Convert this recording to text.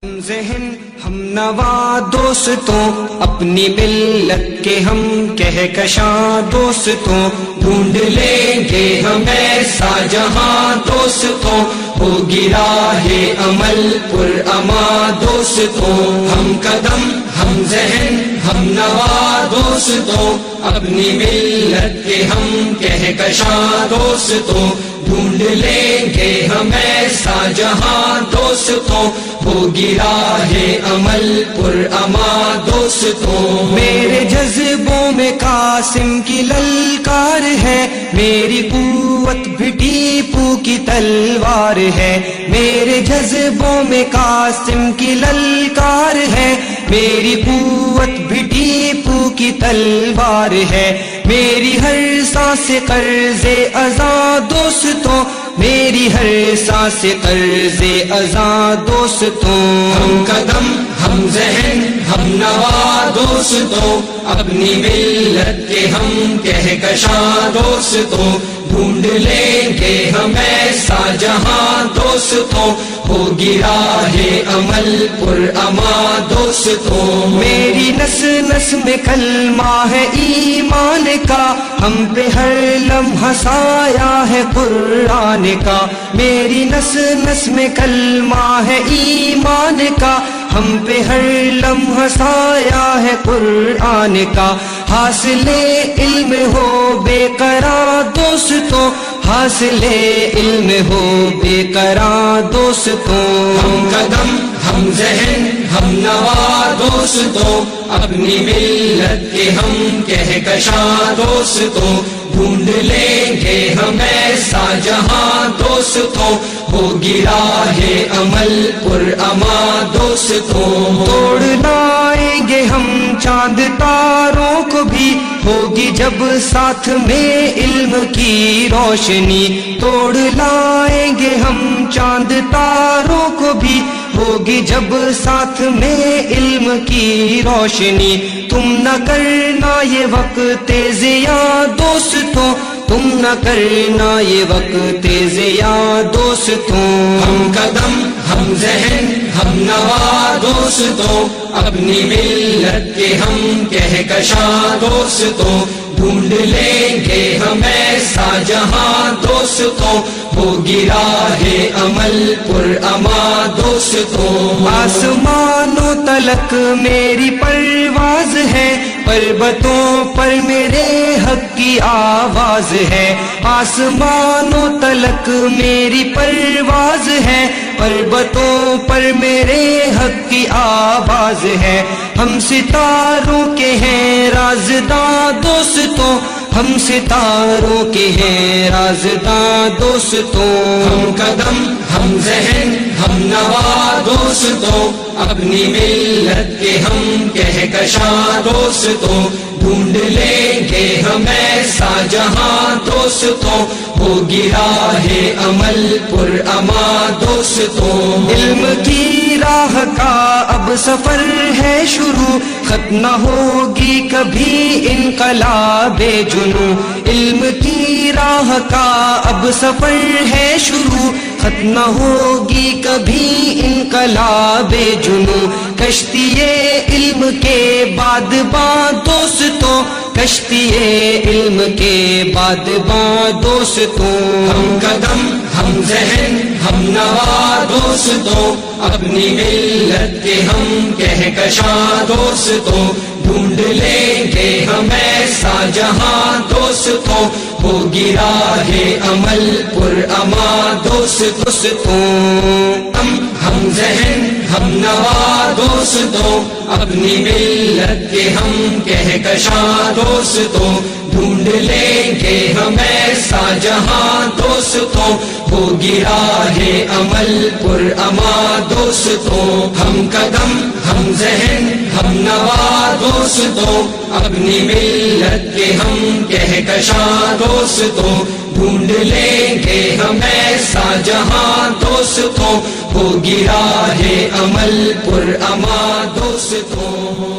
ذہن ہم نوا دوستوں، اپنی ملت کے ہم کہکشاں دوستوں، ڈھونڈ لیں گے ہم ایسا جہاں دوستوں، ہوگی راہ عمل پر اما دوستوں، ہم قدم ہم ذہن ہم نوا دوستوں، اپنی ملت کے ہم کہکشاں دوستوں، ڈھونڈ لیں گے ہم ایسا جہاں دوستوں، ہوگی راہ عمل پر اما دوستوں، میرے جذبوں میں قاسم کی للکار ہے، میری قوت بھی ٹیپو کی تلوار ہے، میرے جذبوں میں قاسم کی للکار ہے، میری قوت بھی ٹیپو کی تلوار ہے، میری ہر سانس قرض ازاں دوستوں، میری ہر سانس قرض ازاں دوستوں، ہم قدم ہم ذہن ہم نوا دوستوں، اپنی ملت کے ہم کہکشاں دوستوں، ڈھونڈ لیں گے ہم ایسا جہاں دوستوں، ہوگی راہ عمل پر اما دوستوں، میری نس نس میں کلمہ ہے ایمان کا، ہم پہ ہر لمحہ سایہ ہے قرآن کا، میری نس نس میں کلمہ ہے ایمان کا، ہم پہ ہر لمحہ سایہ ہے قرآن کا، حاصل علم ہو بے قرار دوستوں، حاصل علم ہو بے قرار دوستوں، ہم قدم ہم ذہن ہم نوا دوستوں، اپنی ملت کے ہم کہکشاں دوستوں، ڈھونڈ لیں گے ہم ایسا جہاں دوستوں، ہوگی راہ عمل پر اما دوستوں، توڑ لائیں گے ہم چاند تاروں کو بھی، ہوگی جب ساتھ میں علم کی روشنی، توڑ لائیں گے ہم چاند تاروں کو بھی، ہوگی جب ساتھ میں علم کی روشنی، تم نہ کرنا یہ وقت ضیاء دوستوں، تم نہ کرنا یہ وقت ضیاء دوستوں، ہم قدم ہم ذہن ہم نوا دوستوں، اپنی ملت کے ہم کہکشاں دوستوں، ڈھونڈ لیں گے ہم ایسا جہاں دوستوں، ہوگی راہ عمل پر اما دوستوں، آسمانوں تلک میری پرواز ہے، پربتوں پر میرے حق کی آواز ہے، آسمانوں تلک میری پرواز ہے، پربتوں پر میرے حق کی آواز ہے، ہم ستاروں کے ہیں رازداں دوستوں، ہم ستاروں کے ہیں رازداں دوستوں، ہم قدم ہم ذہن ہم نوا دوستوں، اپنی ملت کے ہم کہکشاں دوستوں، ڈھونڈ لیں گے ہم ایسا جہاں دوستوں، ہوگی راہ عمل پر اما دوستوں، علم کی راہ کا اب سفر ہے شروع، ختم نہ ہوگی کبھی انقلاب جنوں، علم کی راہ کا اب سفر ہے شروع، ختم نہ ہوگی کبھی انقلاب جنوں، کشتی علم کے بعد باں دوستوں، کشتی علم کے بعد باں دوستوں، ہم قدم ہم ذہن ہم نوا دوستوں، اپنی ملت کے ہم کہکشاں دوستوں، ڈھونڈ لیں گے ہم ایسا جہاں دوستوں، ہوگی راہ عمل پر اما دوستوں، ہم ذہن ہم نوا دوستوں، اپنی ملت کے ہم کہکشاں دوستوں، ڈھونڈ لیں گے ہم ایسا جہاں دوستوں، ہوگی راہ عمل پر اما دوستوں، ہم قدم ہم ذہن ہم نوا دوستوں، اپنی ملت کے ہم کہکشاں دوستوں، ڈھونڈ لیں گے ہم ایسا جہاں دوستوں، ہوگی راہ عمل پر اما دوستوں۔